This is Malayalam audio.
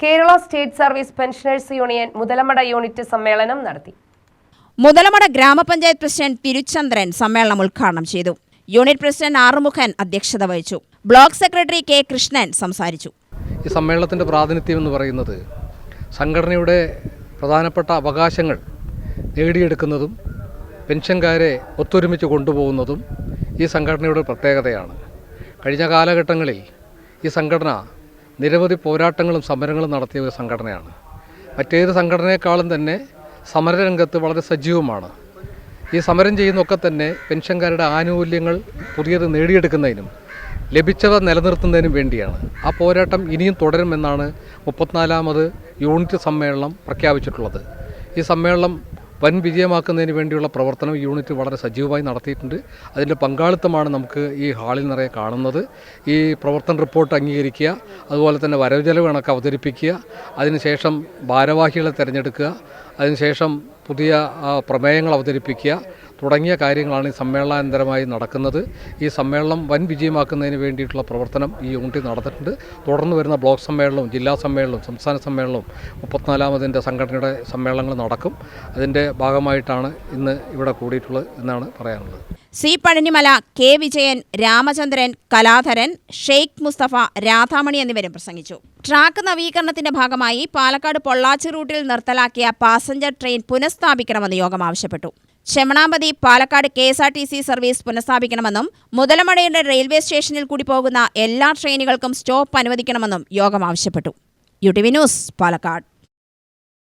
Kerala state service pensioners union Muthalamada unit സമ്മേളനം നടത്തി. മുതലമട ഗ്രാമപഞ്ചായത്ത് പ്രസിഡന്റ് തിരുചന്ദ്രൻ സമ്മേളനം ഉദ്ഘാടനം ചെയ്തു. യൂണിറ്റ് പ്രസിഡന്റ് ആറുമുഖൻ അധ്യക്ഷത വഹിച്ചു. ബ്ലോക്ക് സെക്രട്ടറി കെ കൃഷ്ണൻ സംസാരിച്ചു. ഈ സമ്മേളനത്തിൻ്റെ പ്രാതിനിധ്യം എന്ന് പറയുന്നത് സംഘടനയുടെ പ്രധാനപ്പെട്ട അവകാശങ്ങൾ നേടിയെടുക്കുന്നതും പെൻഷൻകാരെ ഒത്തൊരുമിച്ച് കൊണ്ടുപോകുന്നതും ഈ സംഘടനയുടെ പ്രത്യേകതയാണ്. കഴിഞ്ഞ കാലഘട്ടങ്ങളിൽ ഈ സംഘടന നിരവധി പോരാട്ടങ്ങളും സമരങ്ങളും നടത്തിയ ഒരു സംഘടനയാണ്. മറ്റേത് സംഘടനയെക്കാളും തന്നെ സമരരംഗത്ത് വളരെ സജീവമാണ്. ഈ സമരം ചെയ്യുന്നതൊക്കെ തന്നെ പെൻഷൻകാരുടെ ആനുകൂല്യങ്ങൾ പുതിയത് നേടിയെടുക്കുന്നതിനും ലഭിച്ചവ നിലനിർത്തുന്നതിനും വേണ്ടിയാണ്. ആ പോരാട്ടം ഇനിയും തുടരുമെന്നാണ് 34ാമത് യൂണിറ്റ് സമ്മേളനം പ്രഖ്യാപിച്ചിട്ടുള്ളത്. ഈ സമ്മേളനം വൻ വിജയമാക്കുന്നതിന് വേണ്ടിയുള്ള പ്രവർത്തനം യൂണിറ്റ് വളരെ സജീവമായി നടത്തിയിട്ടുണ്ട്. അതിൻ്റെ പങ്കാളിത്തമാണ് നമുക്ക് ഈ ഹാളിൽ നിറയെ കാണുന്നത്. ഈ പ്രവർത്തന റിപ്പോർട്ട് അംഗീകരിക്കുക, അതുപോലെ തന്നെ വരവ് ചെലവ് കണക്ക് അവതരിപ്പിക്കുക, അതിനുശേഷം ഭാരവാഹികളെ തിരഞ്ഞെടുക്കുക, അതിനുശേഷം പുതിയ പ്രമേയങ്ങൾ അവതരിപ്പിക്കുക തുടങ്ങിയ കാര്യങ്ങളാണ് ഈ സമ്മേളനാനന്തരമായി നടക്കുന്നത്. ഈ സമ്മേളനം വൻ വിജയമാക്കുന്നതിന് വേണ്ടിയിട്ടുള്ള പ്രവർത്തനം ഈ യൂണിറ്റ് നടത്തിയിട്ടുണ്ട്. തുടർന്ന് വരുന്ന ബ്ലോക്ക് സമ്മേളനവും ജില്ലാ സമ്മേളനവും സംസ്ഥാന സമ്മേളനവും 34ാമതിൻ്റെ സംഘടനയുടെ സമ്മേളനങ്ങൾ നടക്കും. അതിൻ്റെ ഭാഗമായിട്ടാണ് ഇന്ന് ഇവിടെ കൂടിയിട്ടുള്ളത് എന്നാണ് പറയാനുള്ളത്. സി പഴനിമല, കെ വിജയൻ, രാമചന്ദ്രൻ, കലാധരൻ, ഷെയ്ഖ് മുസ്തഫ, രാധാമണി എന്നിവരും പ്രസംഗിച്ചു. ട്രാക്ക് നവീകരണത്തിന്റെ ഭാഗമായി പാലക്കാട് പൊള്ളാച്ചി റൂട്ടിൽ നിർത്തലാക്കിയ പാസഞ്ചർ ട്രെയിൻ പുനഃസ്ഥാപിക്കണമെന്ന് യോഗം ആവശ്യപ്പെട്ടു. ചെമണാമ്പതി പാലക്കാട് KSRTC സർവീസ് പുനഃസ്ഥാപിക്കണമെന്നും മുതലമടയുടെ റെയിൽവേ സ്റ്റേഷനിൽ കൂടി പോകുന്ന എല്ലാ ട്രെയിനുകൾക്കും സ്റ്റോപ്പ് അനുവദിക്കണമെന്നും യോഗം ആവശ്യപ്പെട്ടു. UTV news, Palakkad.